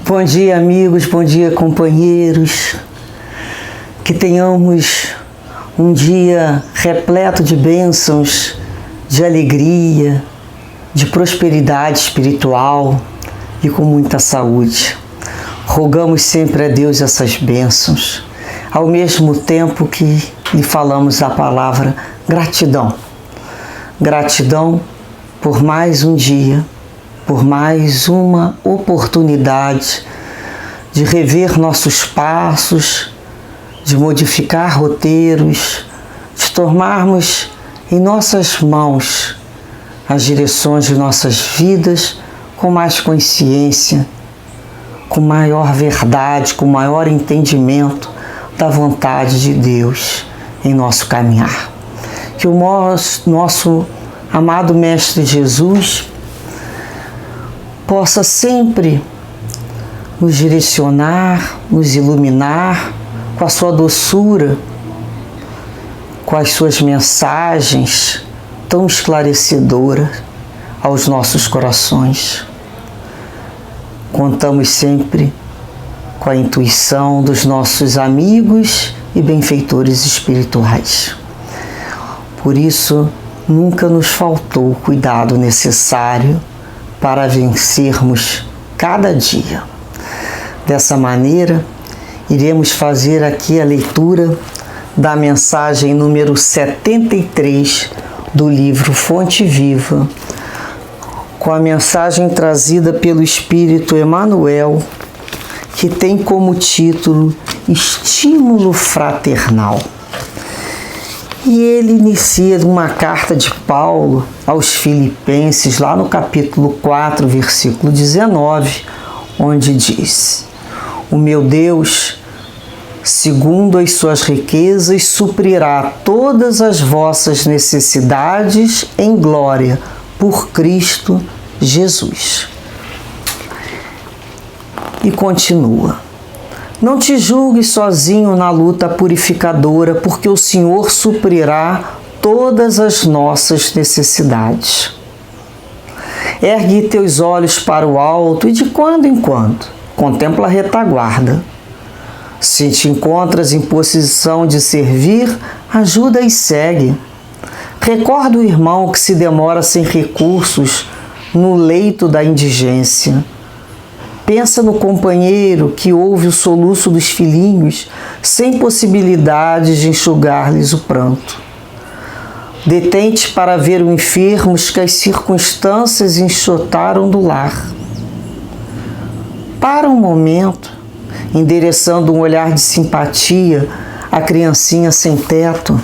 Bom dia, amigos, bom dia, companheiros. Que tenhamos um dia repleto de bênçãos, de alegria, de prosperidade espiritual e com muita saúde. Rogamos sempre a Deus essas bênçãos, ao mesmo tempo que lhe falamos a palavra gratidão. Gratidão por mais um dia, por mais uma oportunidade de rever nossos passos, de modificar roteiros, de tomarmos em nossas mãos as direções de nossas vidas com mais consciência, com maior verdade, com maior entendimento da vontade de Deus em nosso caminhar. Que o nosso amado Mestre Jesus possa sempre nos direcionar, nos iluminar com a sua doçura, com as suas mensagens tão esclarecedoras aos nossos corações. Contamos sempre com a intuição dos nossos amigos e benfeitores espirituais. Por isso, nunca nos faltou o cuidado necessário para vencermos cada dia. Dessa maneira, iremos fazer aqui a leitura da mensagem número 73 do livro Fonte Viva, com a mensagem trazida pelo Espírito Emmanuel, que tem como título Estímulo Fraternal. E ele inicia uma carta de Paulo aos Filipenses, lá no capítulo 4, versículo 19, onde diz: O meu Deus, segundo as suas riquezas, suprirá todas as vossas necessidades em glória por Cristo Jesus. E continua: Não te julgues sozinho na luta purificadora, porque o Senhor suprirá todas as nossas necessidades. Ergue teus olhos para o alto e de quando em quando contempla a retaguarda. Se te encontras em posição de servir, ajuda e segue. Recorda o irmão que se demora sem recursos no leito da indigência. Pensa no companheiro que ouve o soluço dos filhinhos sem possibilidades de enxugar-lhes o pranto. Detente para ver o enfermo que as circunstâncias enxotaram do lar. Para um momento, endereçando um olhar de simpatia à criancinha sem teto.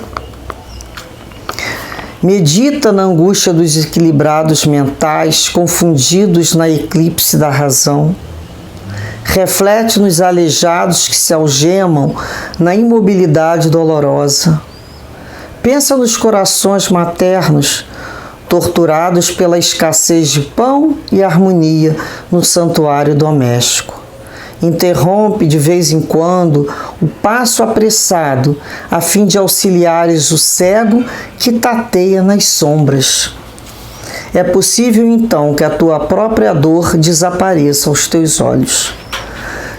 Medita na angústia dos desequilibrados mentais, confundidos na eclipse da razão. Reflete nos aleijados que se algemam na imobilidade dolorosa. Pensa nos corações maternos, torturados pela escassez de pão e harmonia no santuário doméstico. Interrompe de vez em quando o passo apressado, a fim de auxiliares o cego que tateia nas sombras. É possível então que a tua própria dor desapareça aos teus olhos.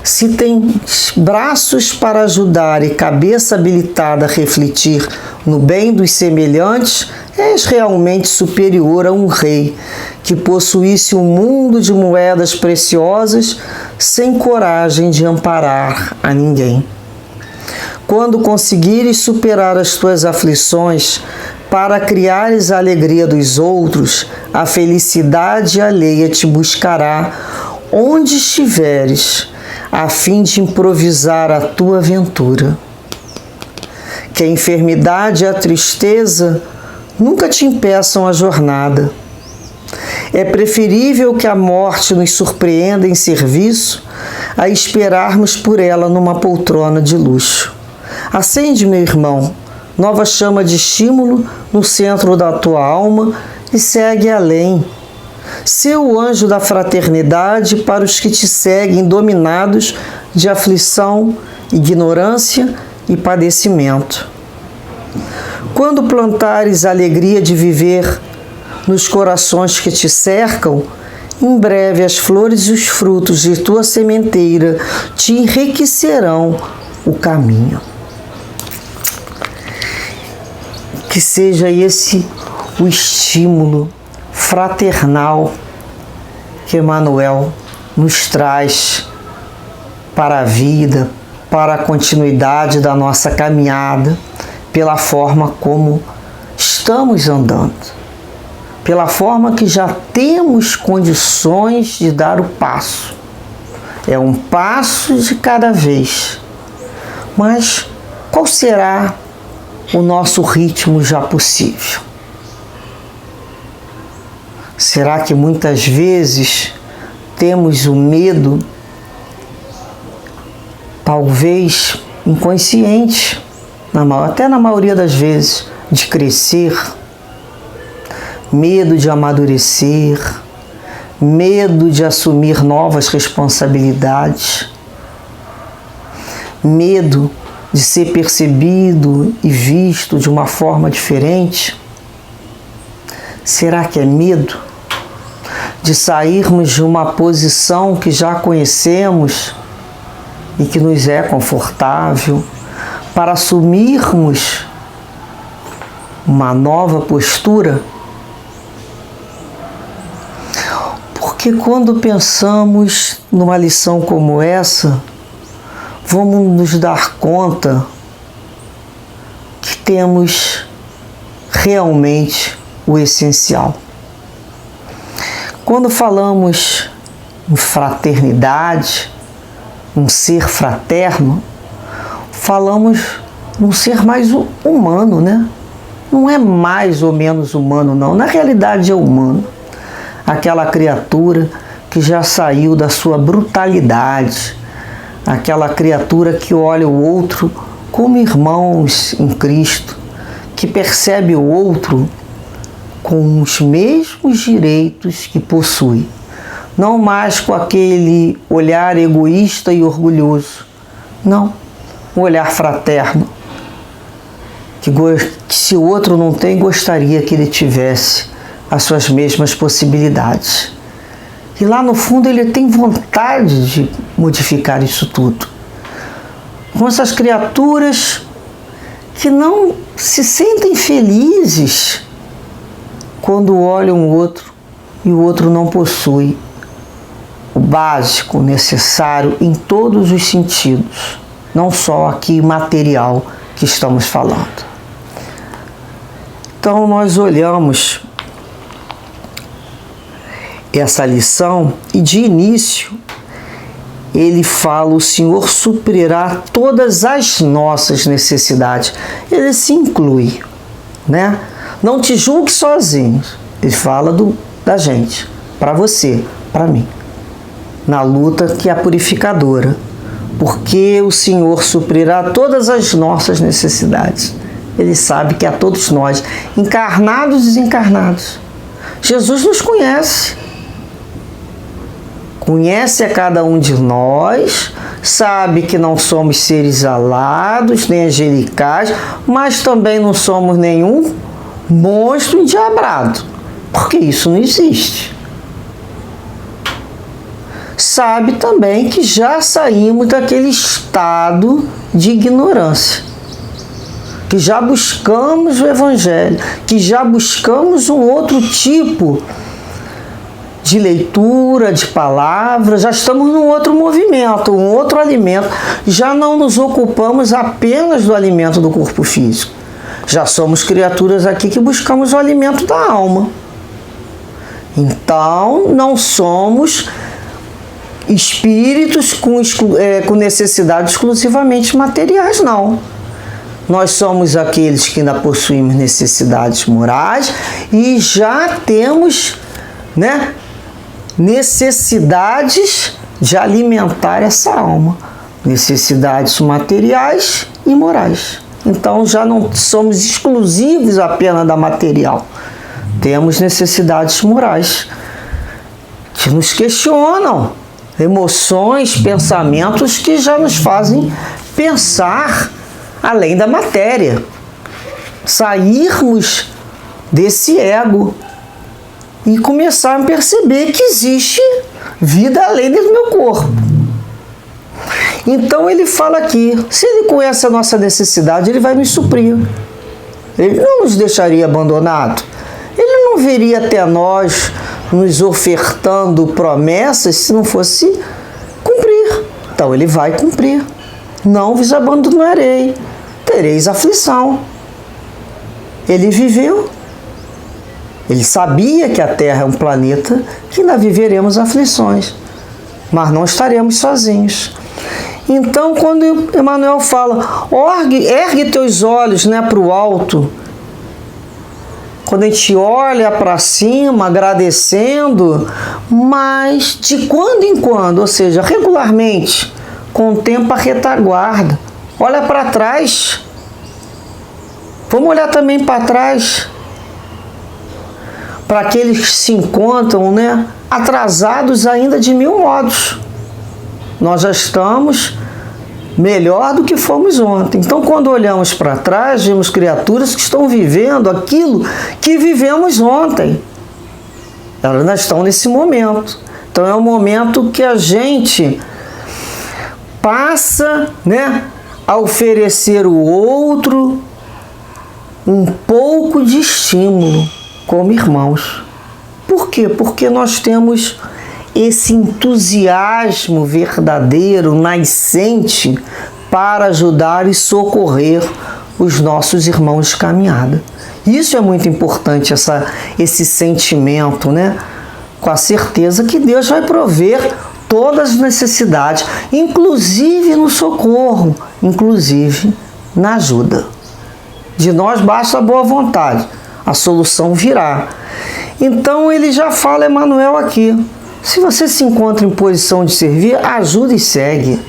Se tens braços para ajudar e cabeça habilitada a refletir no bem dos semelhantes, és realmente superior a um rei que possuísse um mundo de moedas preciosas sem coragem de amparar a ninguém. Quando conseguires superar as tuas aflições para criares a alegria dos outros, a felicidade alheia te buscará onde estiveres, a fim de improvisar a tua aventura. Que a enfermidade e a tristeza nunca te impeçam a jornada. É preferível que a morte nos surpreenda em serviço a esperarmos por ela numa poltrona de luxo. Acende, meu irmão, nova chama de estímulo no centro da tua alma e segue além. Sê o anjo da fraternidade para os que te seguem dominados de aflição, ignorância e padecimento. Quando plantares a alegria de viver nos corações que te cercam, Em breve as flores e os frutos de tua sementeira te enriquecerão o caminho. Que seja esse o estímulo fraternal que Emmanuel nos traz para a vida, para a continuidade da nossa caminhada, pela forma como estamos andando, pela forma que já temos condições de dar o passo. É um passo de cada vez. Mas qual será o nosso ritmo já possível? Será que muitas vezes temos o medo, talvez inconsciente, até na maioria das vezes, de crescer, medo de amadurecer, medo de assumir novas responsabilidades, medo de ser percebido e visto de uma forma diferente? Será que é medo de sairmos de uma posição que já conhecemos e que nos é confortável para assumirmos uma nova postura? Porque quando pensamos numa lição como essa, vamos nos dar conta que temos realmente o essencial. Quando falamos em fraternidade, um ser fraterno, falamos num ser mais humano, né? Não é mais ou menos humano, não. Na realidade é humano. Aquela criatura que já saiu da sua brutalidade, aquela criatura que olha o outro como irmãos em Cristo, que percebe o outro com os mesmos direitos que possui, não mais com aquele olhar egoísta e orgulhoso, não, um olhar fraterno, que se o outro não tem, gostaria que ele tivesse as suas mesmas possibilidades. E lá no fundo ele tem vontade de modificar isso tudo. Com essas criaturas que não se sentem felizes quando olham o outro e o outro não possui o básico necessário em todos os sentidos, não só aqui material que estamos falando. Então nós olhamos essa lição e de início ele fala: o Senhor suprirá todas as nossas necessidades. Ele se inclui, né? Não te julgue sozinho. Ele fala da gente, para você, para mim, na luta que é a purificadora, porque o Senhor suprirá todas as nossas necessidades. Ele sabe que a todos nós, encarnados e desencarnados, Jesus nos conhece. Conhece a cada um de nós, sabe que não somos seres alados, nem angelicais, mas também não somos nenhum monstro endiabrado, porque isso não existe. Sabe também que já saímos daquele estado de ignorância, que já buscamos o Evangelho, que já buscamos um outro tipo de leitura, de palavras, já estamos num outro movimento, um outro alimento. Já não nos ocupamos apenas do alimento do corpo físico. Já somos criaturas aqui que buscamos o alimento da alma. Então, não somos espíritos com necessidades exclusivamente materiais, não. Nós somos aqueles que ainda possuímos necessidades morais e já temos, né, necessidades de alimentar essa alma, necessidades materiais e morais. Então já não somos exclusivos apenas da material, temos necessidades morais que nos questionam, emoções, pensamentos que já nos fazem pensar além da matéria, sairmos desse ego e começar a perceber que existe vida além do meu corpo. Então ele fala aqui, se ele conhece a nossa necessidade, ele vai nos suprir. Ele não nos deixaria abandonados. Ele não viria até nós nos ofertando promessas se não fosse cumprir. Então ele vai cumprir. Não vos abandonarei, tereis aflição. Ele viveu. Ele sabia que a Terra é um planeta que ainda viveremos aflições, mas não estaremos sozinhos. Então, quando Emmanuel fala, ergue teus olhos, né, para o alto, quando a gente olha para cima, agradecendo, mas de quando em quando, ou seja, regularmente, contempla a retaguarda, olha para trás. Vamos olhar também para trás, para aqueles que se encontram, né, atrasados ainda de 1000 modos. Nós já estamos melhor do que fomos ontem. Então, quando olhamos para trás, vemos criaturas que estão vivendo aquilo que vivemos ontem. Elas ainda estão nesse momento. Então, é um momento que a gente passa, né, a oferecer ao outro um pouco de estímulo como irmãos. Por quê? Porque nós temos esse entusiasmo verdadeiro, nascente, para ajudar e socorrer os nossos irmãos de caminhada. Isso é muito importante, esse sentimento, né? Com a certeza que Deus vai prover todas as necessidades, inclusive no socorro, inclusive na ajuda. De nós basta a boa vontade, a solução virá. Então ele já fala, Emmanuel, aqui. Se você se encontra em posição de servir, ajuda e segue.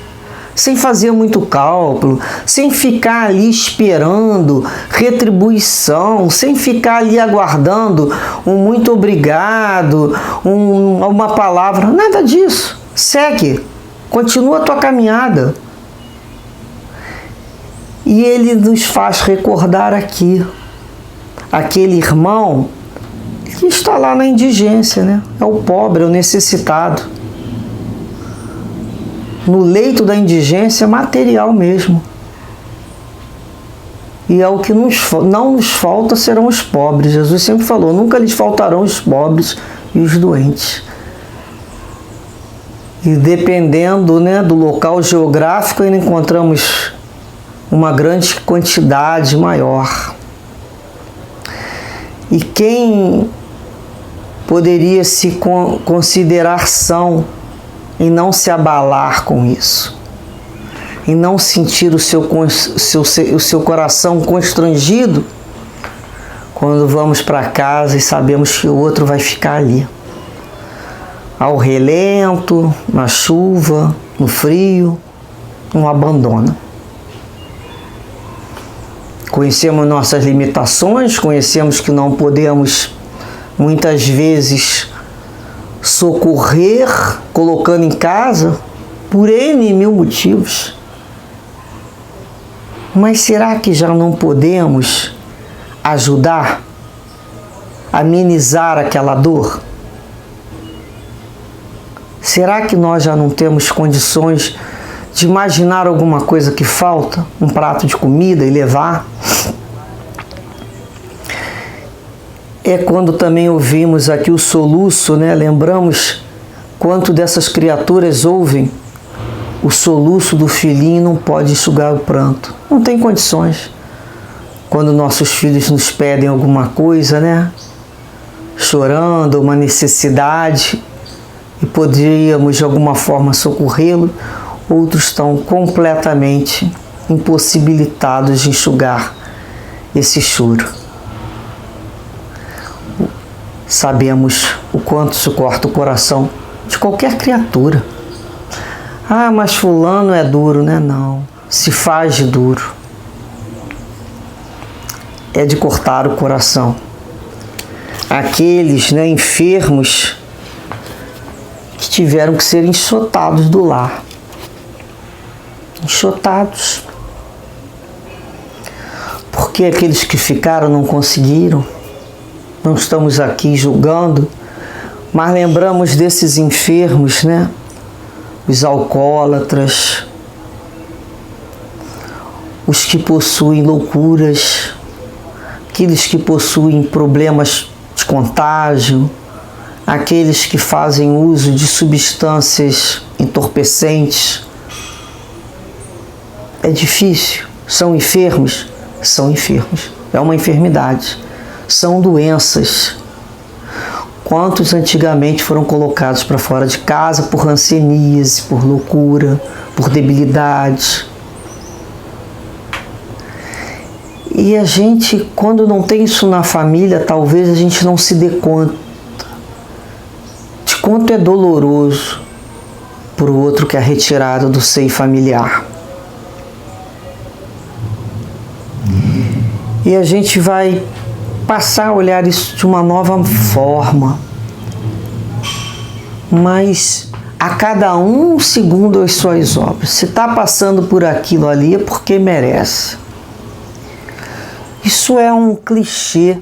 Sem fazer muito cálculo, sem ficar ali esperando retribuição, sem ficar ali aguardando um muito obrigado, uma palavra, nada disso. Segue, continua a tua caminhada. E ele nos faz recordar aqui, aquele irmão que está lá na indigência, né? É o pobre, é o necessitado. No leito da indigência material mesmo. E é o que não nos falta serão os pobres. Jesus sempre falou, nunca lhes faltarão os pobres e os doentes. E dependendo, né, do local geográfico, ainda encontramos uma grande quantidade maior. E quem poderia se considerar são e não se abalar com isso, e não sentir o seu coração constrangido quando vamos para casa e sabemos que o outro vai ficar ali, ao relento, na chuva, no frio, não abandona. Conhecemos nossas limitações, conhecemos que não podemos muitas vezes socorrer colocando em casa por N mil motivos. Mas será que já não podemos ajudar a amenizar aquela dor? Será que nós já não temos condições de imaginar alguma coisa que falta? Um prato de comida e levar? É quando também ouvimos aqui o soluço, né? Lembramos quanto dessas criaturas ouvem o soluço do filhinho e não pode enxugar o pranto. Não tem condições. Quando nossos filhos nos pedem alguma coisa, né? Chorando, uma necessidade, e poderíamos de alguma forma socorrê-lo, outros estão completamente impossibilitados de enxugar esse choro. Sabemos o quanto isso corta o coração de qualquer criatura. Ah, mas fulano é duro, né? Não, se faz de duro. É de cortar o coração. Aqueles, né, enfermos que tiveram que ser enxotados do lar. Enxotados. Porque aqueles que ficaram não conseguiram. Não estamos aqui julgando, Mas lembramos desses enfermos, né? Os alcoólatras, os que possuem loucuras, aqueles que possuem problemas de contágio, aqueles que fazem uso de substâncias entorpecentes. É difícil. São enfermos? São enfermos. É uma enfermidade. São doenças. Quantos antigamente foram colocados para fora de casa por hanseníase, por loucura, por debilidade. E a gente, quando não tem isso na família, talvez a gente não se dê conta de quanto é doloroso para o outro que é retirado do seio familiar. E a gente vai passar a olhar isso de uma nova forma. Mas a cada um segundo as suas obras. Se está passando por aquilo ali é porque merece. Isso é um clichê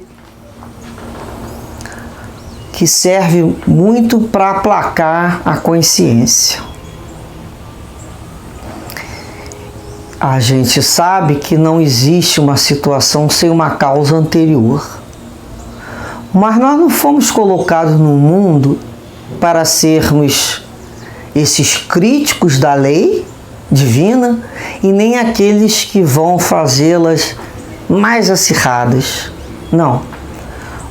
que serve muito para aplacar a consciência. A gente sabe que não existe uma situação sem uma causa anterior. Mas nós não fomos colocados no mundo para sermos esses críticos da lei divina e nem aqueles que vão fazê-las mais acirradas. Não.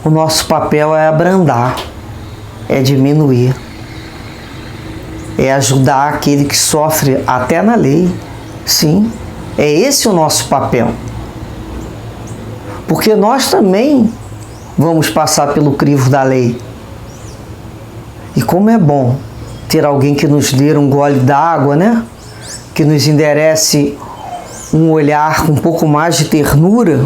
O nosso papel é abrandar, é diminuir, é ajudar aquele que sofre até na lei. Sim, é esse o nosso papel. Porque nós também vamos passar pelo crivo da lei. E como é bom ter alguém que nos dê um gole d'água, né? Que nos enderece um olhar com um pouco mais de ternura.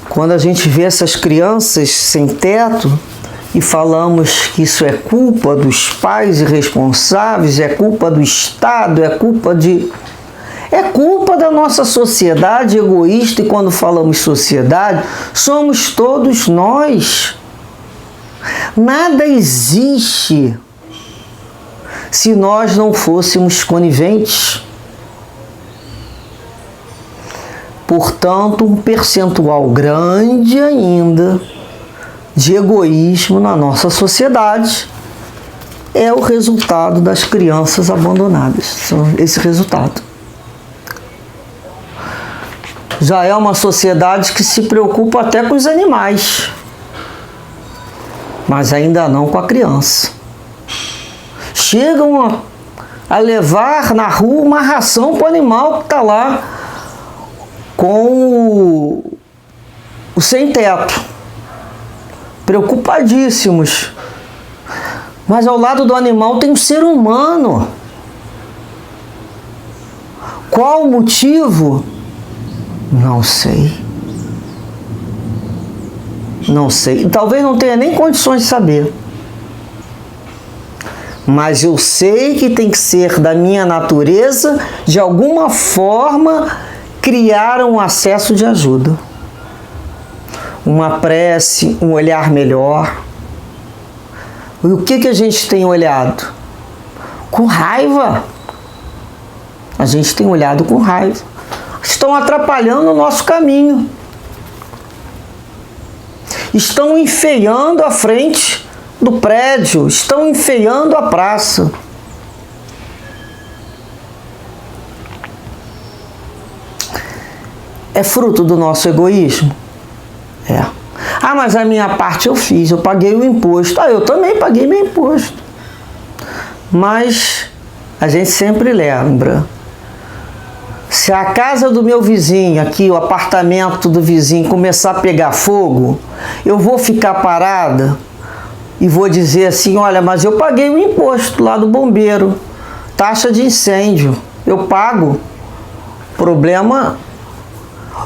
Quando a gente vê essas crianças sem teto e falamos que isso é culpa dos pais irresponsáveis, é culpa do Estado, é culpa da nossa sociedade egoísta, e quando falamos sociedade, somos todos nós. Nada existe se nós não fôssemos coniventes. Portanto, um percentual grande ainda de egoísmo na nossa sociedade é o resultado das crianças abandonadas. Esse resultado. Já é uma sociedade que se preocupa até com os animais, mas ainda não com a criança. Chegam a levar na rua uma ração para o animal que está lá com o sem-teto. Preocupadíssimos. Mas ao lado do animal tem um ser humano. Qual o motivo? Não sei. Não sei. Talvez não tenha nem condições de saber. Mas eu sei que tem que ser da minha natureza, de alguma forma, criar um acesso de ajuda. Uma prece, um olhar melhor. E o que a gente tem olhado? Com raiva. A gente tem olhado com raiva. Estão atrapalhando o nosso caminho. Estão enfeiando a frente do prédio. Estão enfeiando a praça. É fruto do nosso egoísmo? É. Ah, mas a minha parte eu fiz, eu paguei o imposto. Ah, eu também paguei meu imposto. Mas a gente sempre lembra. Se a casa do meu vizinho, aqui o apartamento do vizinho começar a pegar fogo, eu vou ficar parada e vou dizer assim, olha, mas eu paguei o imposto lá do bombeiro, taxa de incêndio, eu pago. Problema...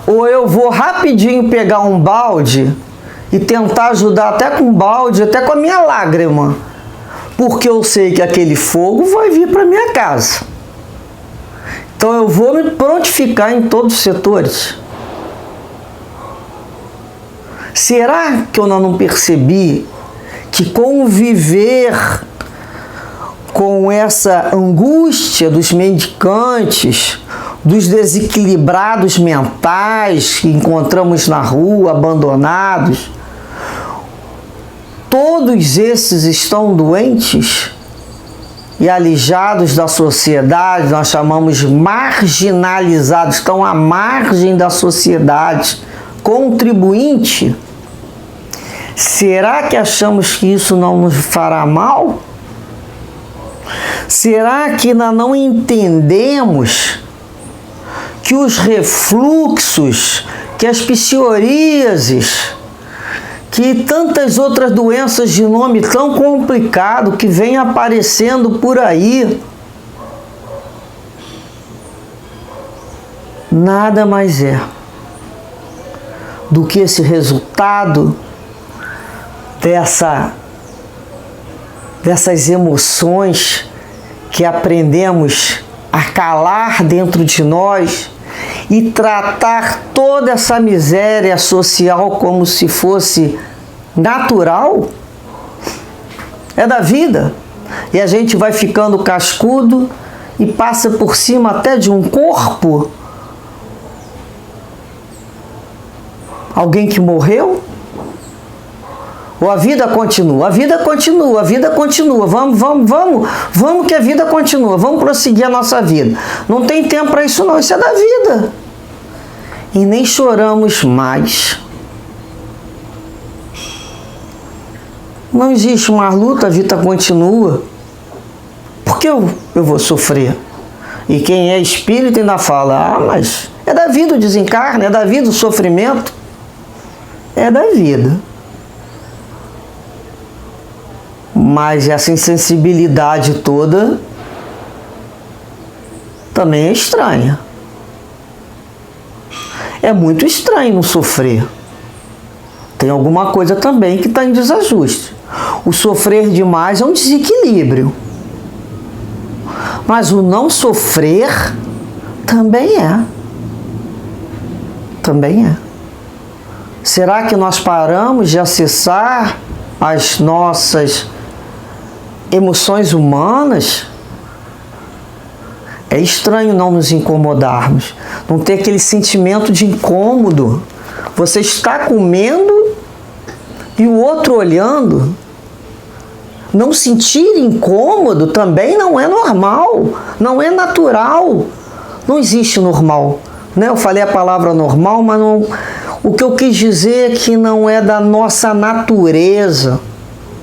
Ou eu vou rapidinho pegar um balde e tentar ajudar até com um balde, até com a minha lágrima, porque eu sei que aquele fogo vai vir para minha casa. Então eu vou me prontificar em todos os setores. Será que eu não percebi que conviver com essa angústia dos mendicantes, dos desequilibrados mentais que encontramos na rua, abandonados, todos esses estão doentes e alijados da sociedade, nós chamamos marginalizados, estão à margem da sociedade, contribuinte? Será que achamos que isso não nos fará mal? Será que ainda não entendemos que os refluxos, que as psoríases, que tantas outras doenças de nome tão complicado que vem aparecendo por aí, nada mais é do que esse resultado dessas emoções que aprendemos a calar dentro de nós e tratar toda essa miséria social como se fosse natural? É da vida. E a gente vai ficando cascudo e passa por cima até de um corpo. Alguém que morreu? Ou a vida continua? A vida continua, a vida continua. Vamos que a vida continua. Vamos prosseguir a nossa vida. Não tem tempo para isso não, isso é da vida. E nem choramos mais. Não existe uma luta, a vida continua. Por que eu vou sofrer? E quem é espírito ainda fala, mas é da vida o desencarne, é da vida o sofrimento. É da vida. Mas essa insensibilidade toda também é estranha. É muito estranho não sofrer. Tem alguma coisa também que está em desajuste. O sofrer demais é um desequilíbrio. Mas o não sofrer também é. Também é. Será que nós paramos de acessar as nossas emoções humanas? É estranho não nos incomodarmos, não ter aquele sentimento de incômodo. Você está comendo e o outro olhando. Não sentir incômodo também não é normal, não é natural. Não existe normal, né? Eu falei a palavra normal, mas não, o que eu quis dizer é que não é da nossa natureza.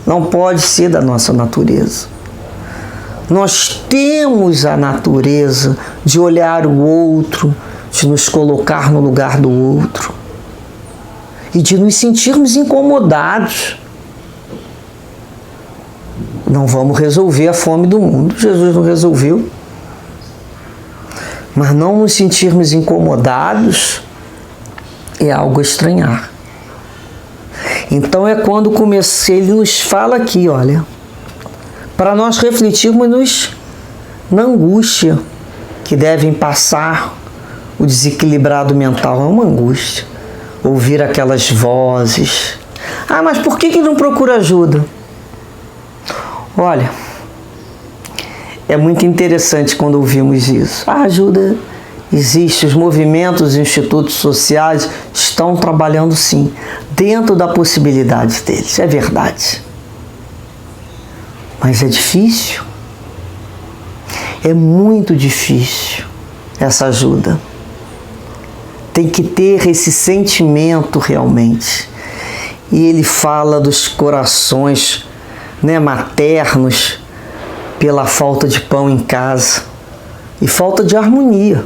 Não pode ser da nossa natureza. Nós temos a natureza de olhar o outro, de nos colocar no lugar do outro e de nos sentirmos incomodados. Não vamos resolver a fome do mundo. Jesus não resolveu. Mas não nos sentirmos incomodados é algo a estranhar. Então é quando comecei, ele nos fala aqui, olha, para nós refletirmos na angústia que devem passar o desequilibrado mental. É uma angústia. Ouvir aquelas vozes. Ah, mas por que não procura ajuda? Olha, é muito interessante quando ouvimos isso. A ajuda existe, os movimentos, os institutos sociais estão trabalhando sim, dentro da possibilidade deles, é verdade. Mas é difícil. É muito difícil essa ajuda. Tem que ter esse sentimento realmente. E ele fala dos corações, né, maternos, pela falta de pão em casa e falta de harmonia.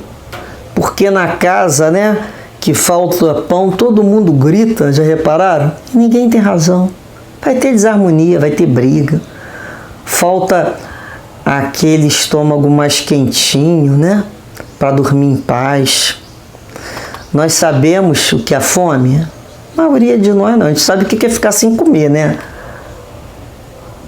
Porque na casa, né, que falta pão, todo mundo grita, já repararam? E ninguém tem razão. Vai ter desarmonia, vai ter briga. Falta aquele estômago mais quentinho, né, para dormir em paz. Nós sabemos o que é fome? A maioria de nós não. A gente sabe o que é ficar sem comer, né?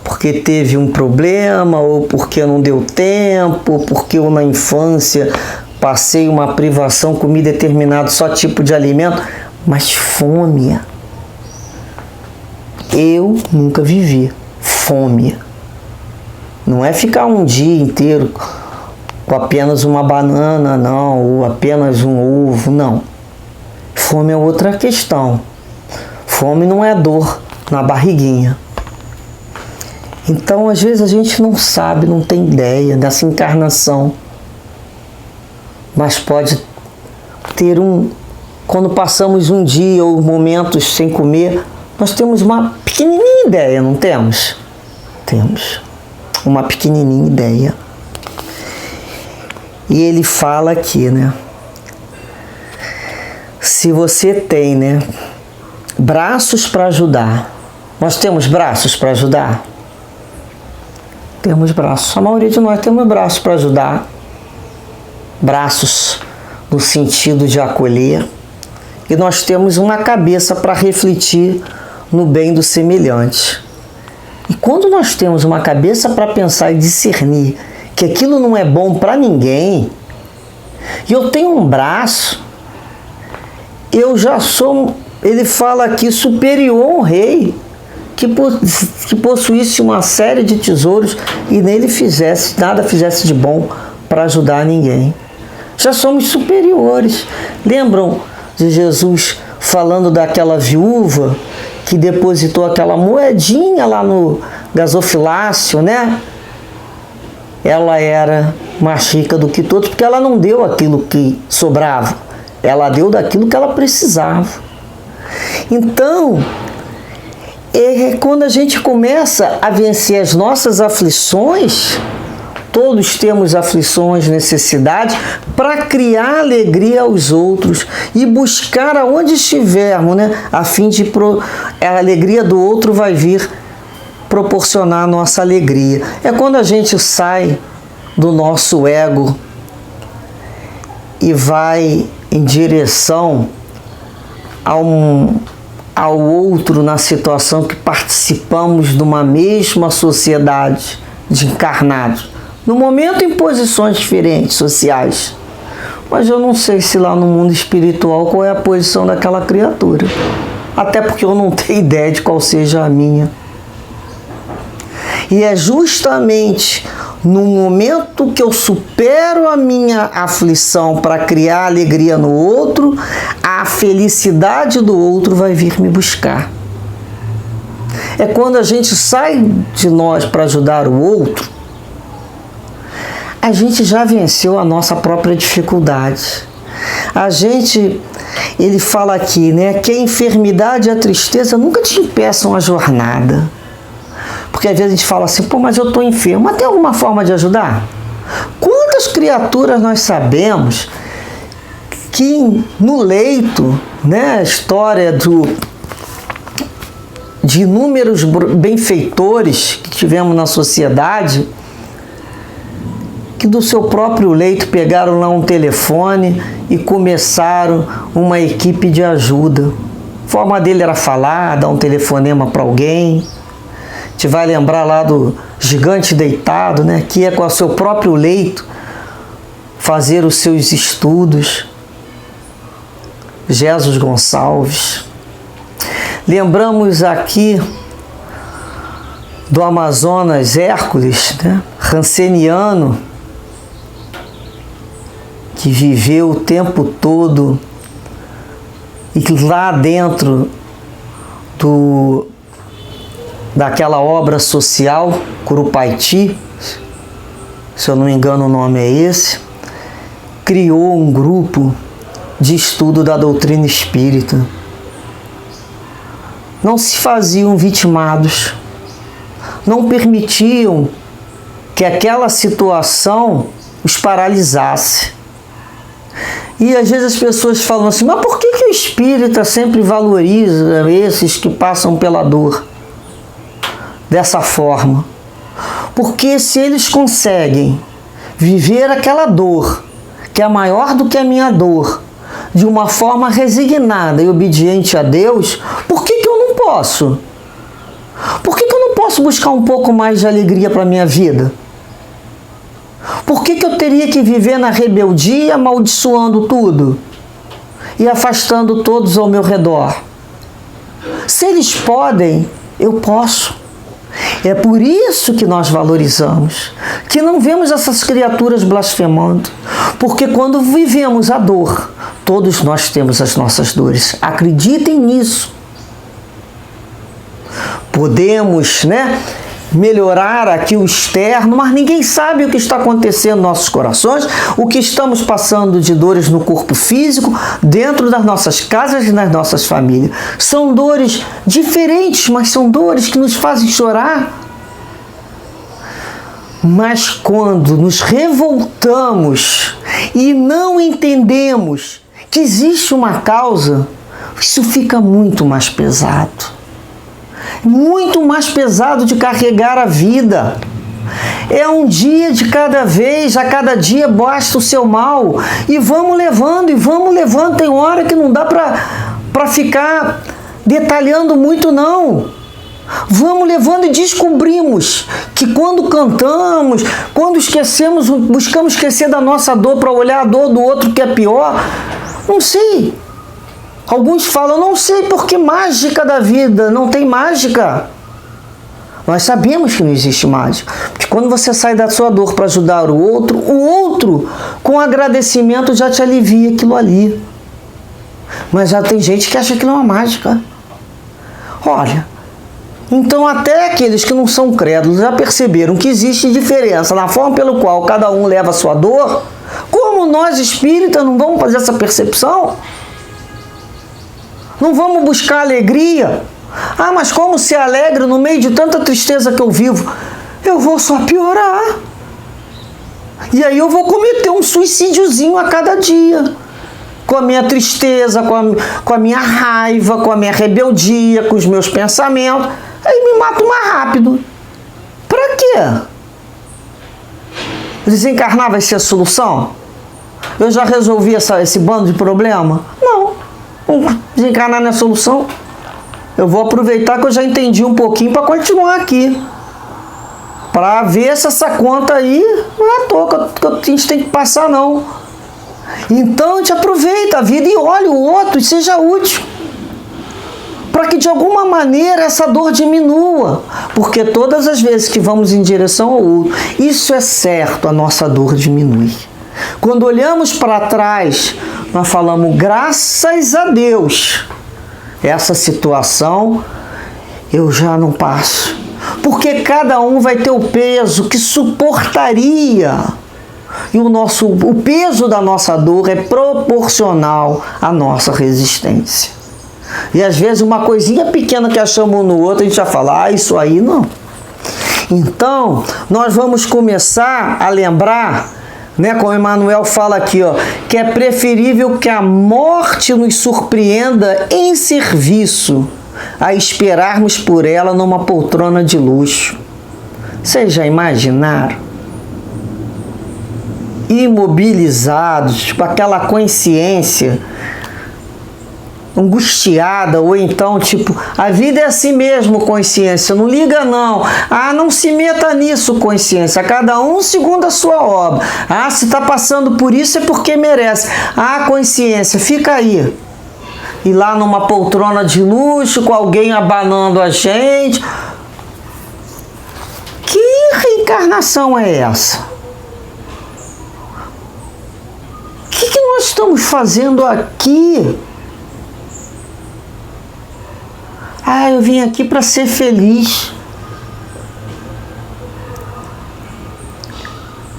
Porque teve um problema, ou porque não deu tempo, ou porque eu na infância passei uma privação, comi determinado só tipo de alimento. Mas fome, eu nunca vivi. Fome. Não é ficar um dia inteiro com apenas uma banana, não, ou apenas um ovo, não. Fome é outra questão. Fome não é dor na barriguinha. Então, às vezes a gente não sabe, não tem ideia dessa encarnação. Mas pode ter quando passamos um dia ou momentos sem comer, nós temos uma pequenininha ideia, não temos? Temos uma pequenininha ideia. E ele fala aqui, né? Se você tem, né, braços para ajudar. Nós temos braços para ajudar? Temos braços. A maioria de nós temos braços para ajudar. Braços no sentido de acolher. E nós temos uma cabeça para refletir no bem do semelhante. E quando nós temos uma cabeça para pensar e discernir que aquilo não é bom para ninguém, e eu tenho um braço, eu já sou, ele fala aqui, superior a um rei, que possuísse uma série de tesouros e nele nada fizesse de bom para ajudar ninguém. Já somos superiores. Lembram de Jesus falando daquela viúva que depositou aquela moedinha lá no gasofilácio, né? Ela era mais rica do que todos, porque ela não deu aquilo que sobrava. Ela deu daquilo que ela precisava. Então, quando a gente começa a vencer as nossas aflições, todos temos aflições, necessidades, para criar alegria aos outros e buscar aonde estivermos, né? A fim de a alegria do outro vai vir proporcionar a nossa alegria. É quando a gente sai do nosso ego e vai em direção ao outro na situação que participamos de uma mesma sociedade de encarnados. No momento em posições diferentes, sociais. Mas eu não sei se lá no mundo espiritual qual é a posição daquela criatura. Até porque eu não tenho ideia de qual seja a minha. E é justamente no momento que eu supero a minha aflição para criar alegria no outro, a felicidade do outro vai vir me buscar. É quando a gente sai de nós para ajudar o outro, a gente já venceu a nossa própria dificuldade. Ele fala aqui, né, que a enfermidade e a tristeza nunca te impeçam a jornada. Porque às vezes a gente fala assim, pô, mas eu estou enfermo. Mas tem alguma forma de ajudar? Quantas criaturas nós sabemos que no leito, né, a história de inúmeros benfeitores que tivemos na sociedade, que do seu próprio leito pegaram lá um telefone e começaram uma equipe de ajuda. A forma dele era falar, dar um telefonema para alguém. A gente vai lembrar lá do gigante deitado, né, que ia com o seu próprio leito fazer os seus estudos. Jesus Gonçalves. Lembramos aqui do Amazonas Hércules, né, Ranceniano, que viveu o tempo todo e que lá dentro daquela obra social, Curupaiti, se eu não me engano o nome é esse, criou um grupo de estudo da doutrina espírita. Não se faziam vitimados, não permitiam que aquela situação os paralisasse. E às vezes as pessoas falam assim, mas por que o espírita sempre valoriza esses que passam pela dor dessa forma? Porque se eles conseguem viver aquela dor, que é maior do que a minha dor, de uma forma resignada e obediente a Deus, por que eu não posso? Por que eu não posso buscar um pouco mais de alegria para a minha vida? Por que eu teria que viver na rebeldia, amaldiçoando tudo e afastando todos ao meu redor? Se eles podem, Eu posso. É por isso que nós valorizamos, que não vemos essas criaturas blasfemando, porque quando vivemos a dor, todos nós temos as nossas dores. Acreditem nisso. Podemos, melhorar aqui o externo, mas ninguém sabe o que está acontecendo nos nossos corações, o que estamos passando de dores no corpo físico, dentro das nossas casas e nas nossas famílias. São dores diferentes, mas são dores que nos fazem chorar. Mas quando nos revoltamos e não entendemos que existe uma causa, isso fica muito mais pesado. Muito mais pesado de carregar a vida. É um dia de cada vez, a cada dia basta o seu mal. E vamos levando. Tem hora que não dá para ficar detalhando muito, não. Vamos levando e descobrimos que quando cantamos, quando esquecemos, buscamos esquecer da nossa dor para olhar a dor do outro que é pior, não sei. Alguns falam, não sei porque mágica da vida, não tem mágica. Nós sabemos que não existe mágica. Porque quando você sai da sua dor para ajudar o outro, com agradecimento, já te alivia aquilo ali. Mas já tem gente que acha que não é uma mágica. Olha, então até aqueles que não são crédulos já perceberam que existe diferença na forma pelo qual cada um leva a sua dor. Como nós espíritas não vamos fazer essa percepção? Não vamos buscar alegria? Ah, mas como ser alegre no meio de tanta tristeza que eu vivo? Eu vou só piorar. E aí eu vou cometer um suicídiozinho a cada dia. Com a minha tristeza, com a minha raiva, com a minha rebeldia, com os meus pensamentos. Aí me mato mais rápido. Pra quê? Desencarnar vai ser a solução? Eu já resolvi esse bando de problema? Não. Desencarnar não é solução. Eu vou aproveitar que eu já entendi um pouquinho para continuar aqui. Para ver se essa conta aí não é à toa que a gente tem que passar, não. Então a gente aproveita a vida e olha o outro e seja útil. Para que de alguma maneira essa dor diminua. Porque todas as vezes que vamos em direção ao outro, isso é certo, a nossa dor diminui. Quando olhamos para trás, nós falamos, graças a Deus, essa situação eu já não passo. Porque cada um vai ter o peso que suportaria. E o peso da nossa dor é proporcional à nossa resistência. E às vezes uma coisinha pequena que achamos um no outro, a gente já fala, isso aí não. Então, nós vamos começar a lembrar, como Emmanuel fala aqui, que é preferível que a morte nos surpreenda em serviço, a esperarmos por ela numa poltrona de luxo. Vocês já imaginaram? Imobilizados, com aquela consciência angustiada, ou então, a vida é assim mesmo, consciência, não liga não. Ah, não se meta nisso, consciência, cada um segundo a sua obra. Ah, se está passando por isso é porque merece. Ah, consciência, fica aí. E lá numa poltrona de luxo, com alguém abanando a gente. Que reencarnação é essa? O que nós estamos fazendo aqui? Ah, eu vim aqui para ser feliz.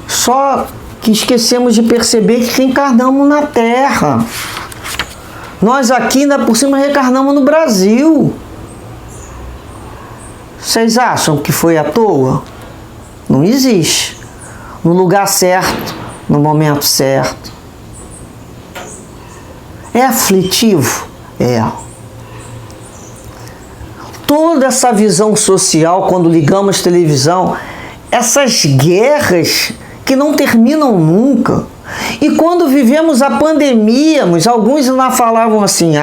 Só que esquecemos de perceber que reencarnamos na Terra. Nós aqui, ainda por cima, reencarnamos no Brasil. Vocês acham que foi à toa? Não existe. No lugar certo, no momento certo. É aflitivo? É. Toda essa visão social, quando ligamos televisão, essas guerras que não terminam nunca. E quando vivemos a pandemia, alguns ainda falavam assim,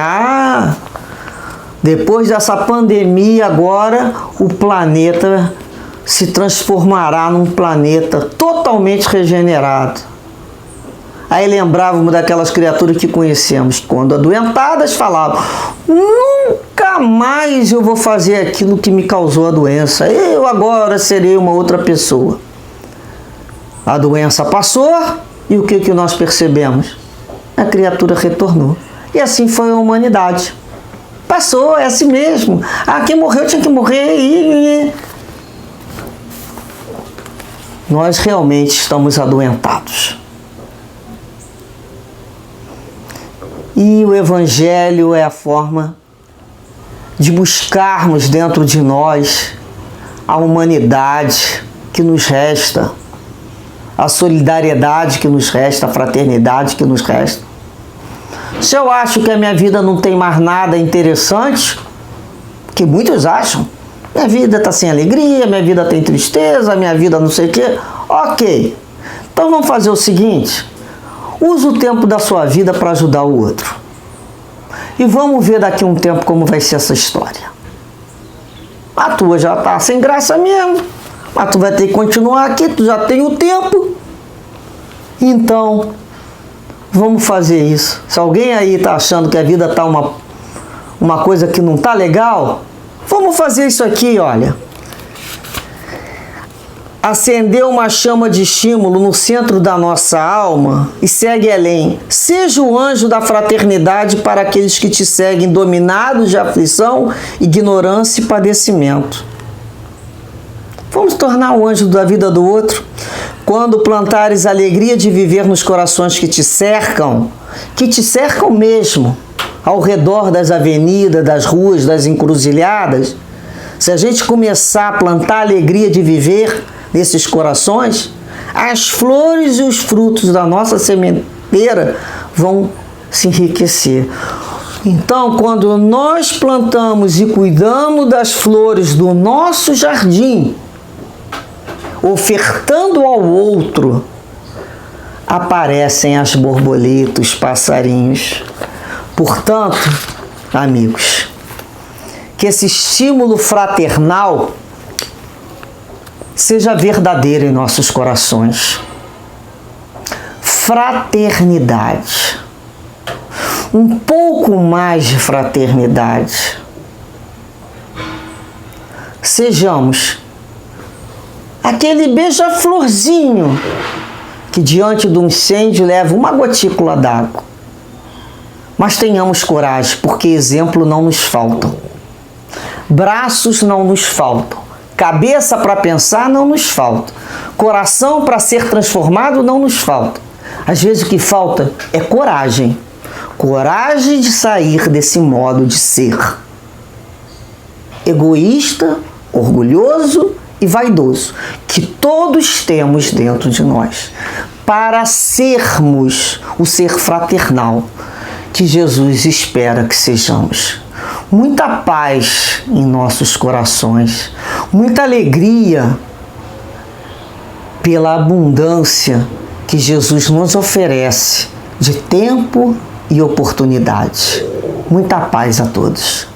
depois dessa pandemia agora o planeta se transformará num planeta totalmente regenerado. Aí lembrávamos daquelas criaturas que conhecemos, quando adoentadas falavam: nunca mais eu vou fazer aquilo que me causou a doença, eu agora serei uma outra pessoa. A doença passou e o que nós percebemos? A criatura retornou. E assim foi a humanidade. Passou, é assim mesmo. Ah, quem morreu tinha que morrer. Nós realmente estamos adoentados. E o Evangelho é a forma de buscarmos dentro de nós a humanidade que nos resta, a solidariedade que nos resta, a fraternidade que nos resta. Se eu acho que a minha vida não tem mais nada interessante, que muitos acham, minha vida está sem alegria, minha vida tem tristeza, minha vida não sei o quê, ok. Então vamos fazer o seguinte: use o tempo da sua vida para ajudar o outro. E vamos ver daqui a um tempo como vai ser essa história. A tua já está sem graça mesmo, mas tu vai ter que continuar aqui, tu já tem o tempo. Então, vamos fazer isso. Se alguém aí está achando que a vida está uma coisa que não está legal, vamos fazer isso aqui, olha. Acender uma chama de estímulo no centro da nossa alma e segue além. Seja o anjo da fraternidade para aqueles que te seguem dominados de aflição, ignorância e padecimento. Vamos tornar o anjo da vida do outro. Quando plantares a alegria de viver nos corações que te cercam mesmo, ao redor das avenidas, das ruas, das encruzilhadas, se a gente começar a plantar a alegria de viver nesses corações, as flores e os frutos da nossa sementeira vão se enriquecer. Então, quando nós plantamos e cuidamos das flores do nosso jardim, ofertando ao outro, aparecem as borboletas, os passarinhos. Portanto, amigos, que esse estímulo fraternal seja verdadeiro em nossos corações. Fraternidade. Um pouco mais de fraternidade. Sejamos aquele beija-florzinho que diante de um incêndio leva uma gotícula d'água. Mas tenhamos coragem, porque exemplo não nos faltam. Braços não nos faltam. Cabeça para pensar não nos falta. Coração para ser transformado não nos falta. Às vezes o que falta é coragem. Coragem de sair desse modo de ser. Egoísta, orgulhoso e vaidoso. Que todos temos dentro de nós. Para sermos o ser fraternal que Jesus espera que sejamos. Muita paz em nossos corações, muita alegria pela abundância que Jesus nos oferece de tempo e oportunidade. Muita paz a todos.